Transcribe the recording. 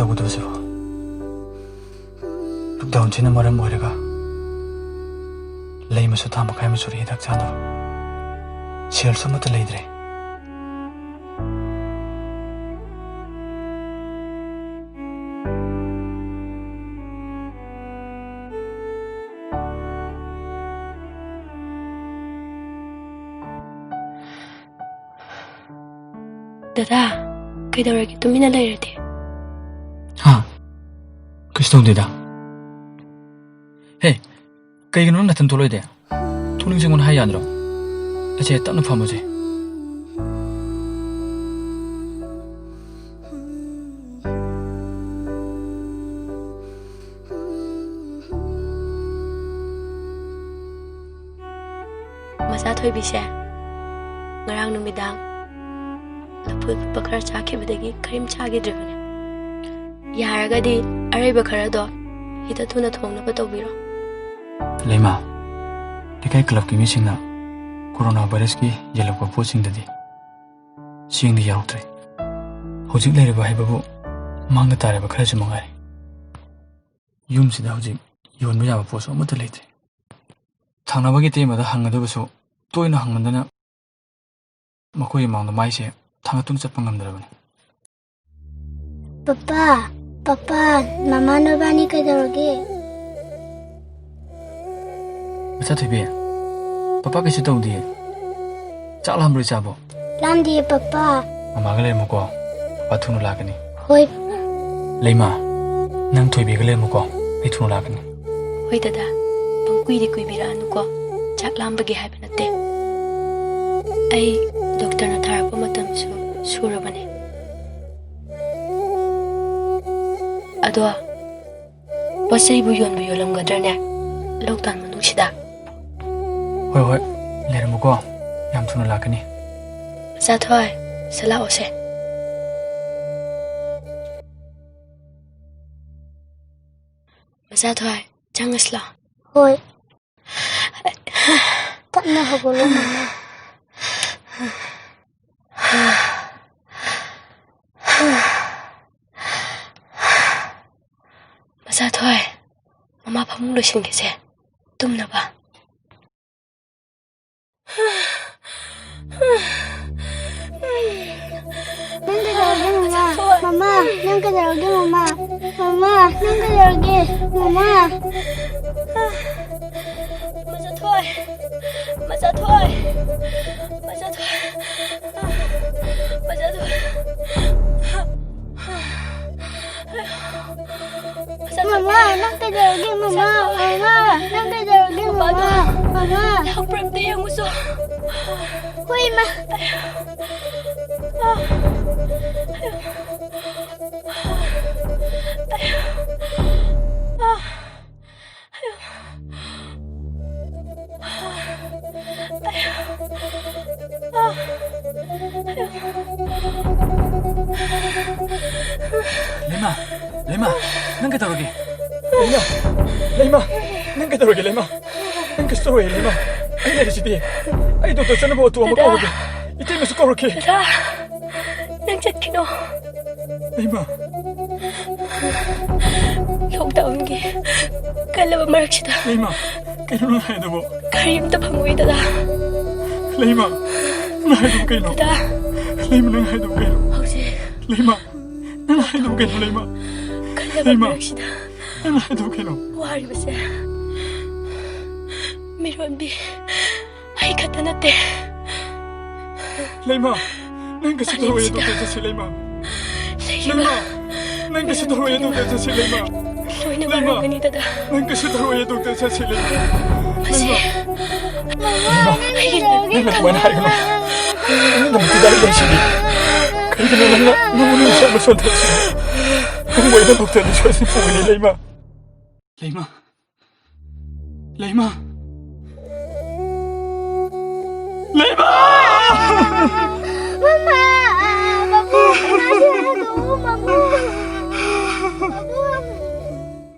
ꯇꯧꯒꯗꯕꯁꯤꯕꯣ ꯂꯣꯛꯗꯥꯎꯟꯁꯤꯅ ꯃꯔꯝ ꯑꯣꯏꯔꯒ ꯂꯩ ꯃꯁꯨ ꯊꯥ ꯃꯈꯥꯏ ꯑꯃ ꯁꯨꯔꯦ ꯍꯤꯗꯥꯛ ꯆꯥꯅꯕ ꯁꯦꯜꯁꯨ ꯑꯃꯠꯇ ꯂꯩꯇ꯭ꯔꯦ Dada, kaidaurage tumina lairade. ꯍꯥ ꯀꯩꯁꯨ ꯇꯧꯗꯦꯗ ꯍꯦ ꯀꯩꯒꯤꯅꯣ ꯅꯪ ꯅꯊꯟ ꯊꯣꯛꯂꯛꯏꯗꯤ ꯊꯣꯛꯅꯤꯡꯁꯤꯡꯉꯣꯟ ꯍꯥꯏ ꯌꯥꯗ꯭ꯔꯣ ꯑꯁꯦ ꯇꯞꯅ ꯐꯝꯃꯁꯦ Macha thoibise. Ngarang numidang. Lapul bakar chakibadagi karim chagidribane. Yaragadi araiba kharado hita thuna thongnaba tawbiro. ꯂꯩꯃꯥ ꯂꯩꯀꯥꯏ ꯀ꯭ꯂꯕꯀꯤ ꯃꯤꯁꯤꯡꯅ ꯀꯣꯔꯣꯅꯥ ꯚꯥꯏꯔꯁꯀꯤ ꯌꯦꯜꯂꯛꯄ ꯄꯣꯠꯁꯤꯡꯗꯗꯤ ꯆꯦꯡꯗꯤ ꯌꯥꯎꯗ꯭ꯔꯦ ꯍꯧꯖꯤꯛ ꯂꯩꯔꯤꯕ ꯍꯥꯏꯕꯕꯨ ꯃꯥꯡꯗ ꯇꯥꯔꯤꯕ ꯈꯔꯁꯨ ꯃꯉꯥꯏꯔꯦ ꯌꯨꯝꯁꯤꯗ ꯍꯧꯖꯤꯛ ꯌꯣꯟꯕ ꯌꯥꯕ ꯄꯣꯠꯁꯨ ꯑꯃꯠꯇ ꯂꯩꯇ꯭ꯔꯦ ꯊꯪꯅꯕꯒꯤ ꯇꯦꯝꯕꯗ ꯍꯪꯒꯗꯕꯁꯨ ꯇꯣꯏꯅ ꯍꯪꯃꯟꯗꯅ ꯃꯈꯣꯏꯒꯤ ꯃꯥꯡꯗ ꯃꯥꯏꯁꯦ ꯊꯥꯡꯒꯠꯇꯨꯅ ꯆꯠꯄ ꯉꯝꯗ꯭ꯔꯕꯅꯤ Papa, Mama nobani kaidaurage. ꯃꯆꯥ ꯊꯣꯏꯕꯤ ꯄꯄꯥ ꯀꯩꯁꯨ ꯇꯧꯗꯤꯌꯦ ꯆꯥꯛ ꯂꯥꯝꯕ꯭ꯔꯣ ꯆꯥꯕꯣ Lamdiye Papa. ꯃꯃꯥꯒ ꯂꯩꯔꯝꯃꯨꯀꯣ ꯄꯄꯥ ꯊꯨꯅ ꯂꯥꯛꯀꯅꯤ Hoi. ꯂꯩꯃꯥ ꯅꯪ ꯊꯣꯏꯕꯤꯒ ꯂꯩꯔꯝꯃꯨꯀꯣ ꯑꯩ ꯊꯨꯅ ꯂꯥꯛꯀꯅꯤ Hoi dada, pangkuidi kuibiranu ko. Chak lambagi haiba natte. Ai doctor na tharappa matamsu surabane. Ado pasai bu yolamgadrane. Lockdown manungsida. ꯍꯣꯏ ꯍꯣꯏ ꯂꯩꯔꯝꯃꯨꯀꯣ ꯌꯥꯝ ꯊꯨꯅ ꯂꯥꯛꯀꯅꯤ Macha thoi, sala ose. Macha thoi, changasla. Hoi. Tapna hagolo Mama. Macha thoi, Mama phamung loisingese. Tumnaba. Mama, nang kaidaurage Mama. Mama, nang kaidaurage Mama. Macha thoi, Macha thoi, Macha thoi, Macha thoi. Mama, nang kaidaurage Mama. Mama, nang kaidaurage Mama. Mama. Lapram de yang uso. Hoi ma. ꯂꯩꯃꯥ ꯂꯩꯃꯥ ꯅꯪ ꯀꯩꯗꯧꯔꯒꯦ ꯂꯩꯃꯥ ꯅꯪ ꯀꯩꯗꯧꯔꯒꯦ ꯂꯩꯃꯥ ꯅꯪ ꯀꯩꯁꯨ ꯇꯧꯔꯣꯏ ꯂꯩꯃꯥ ꯑꯩ ꯂꯩꯔꯤꯁꯤꯗꯤ ꯑꯩ ꯗꯣꯛꯇꯔ ꯆꯠꯅꯕ ꯑꯣꯇꯣ ꯑꯃ ꯀꯧꯔꯒꯦ ꯏꯇꯩꯃꯁꯨ ꯀꯧꯔꯛꯀꯦ Dada, nang chatkino. ꯂꯩꯃꯥ Lockdown gi. Kalaba maraksida. ꯂꯩꯃꯥ ꯀꯩꯅꯣ ꯅꯪ ꯍꯥꯏꯗꯨꯕꯣ Kari amta phangoi dada. ꯂꯩꯃꯥ ꯅꯪ ꯍꯥꯏꯗꯨꯕꯨ ꯀꯩꯅꯣ Dada, ꯂꯩꯃꯥ ꯅꯪ ꯍꯥꯏꯗꯨꯕꯨ ꯀꯩꯅോ hausi ꯂꯩꯃꯥ ꯅꯪ ꯍꯥꯏꯗꯨꯕꯨ ꯀꯩꯅꯣ ꯂꯩꯃꯥ kalaba Lima. maraksida. ꯅꯪ ꯍꯥꯏꯗꯨꯕꯨ ꯀꯩꯅꯣ Wari base. Mironbi. Ai khata natte. ꯂꯩꯃꯥ ꯅꯪ ꯀꯩꯁꯨ ꯇꯧꯔꯣꯏ ꯗꯣꯛꯇꯔ ꯆꯠꯁꯤ ꯂꯩꯃꯥ ꯂꯩꯃꯥ ꯅꯪ ꯀꯩꯁꯨ ꯇꯧꯔꯣꯏ ꯗꯣꯛꯇꯔ ꯆꯠꯁꯤ ꯂꯩꯃꯥ Loina Lima. marangani dada. ꯅꯪ ꯀꯩꯁꯨ ꯇꯧꯔꯣꯏ ꯗꯣꯛꯇꯔ ꯆꯠꯁꯤ ꯂꯩꯃꯥ Masi. ꯂꯩꯃꯥ ꯅꯪꯅ ꯑꯗꯨꯃꯥꯏꯅ ꯍꯥꯏꯒꯅꯨ ꯅꯪꯒꯤꯗꯃꯛꯇ ꯑꯩ ꯂꯩꯁꯤꯗꯤ ꯀꯩꯒꯤꯅꯣ ꯅꯪꯅ ꯅꯪꯉꯣꯟꯗ ꯅꯨꯡꯁꯤ ꯑꯃ ꯁꯣꯟꯊꯔꯤꯁꯤ ꯅꯪꯕꯨ ꯑꯩꯅ ꯗꯣꯛꯇꯔꯗ ꯁꯣꯏꯗꯅ ꯄꯨꯒꯅꯤ ꯂꯩꯃꯥ ꯂꯩꯃꯥ ꯂꯩꯃꯥ ꯂꯩꯃꯥ Mama, Babu, kenapa aduh Mama? Aduh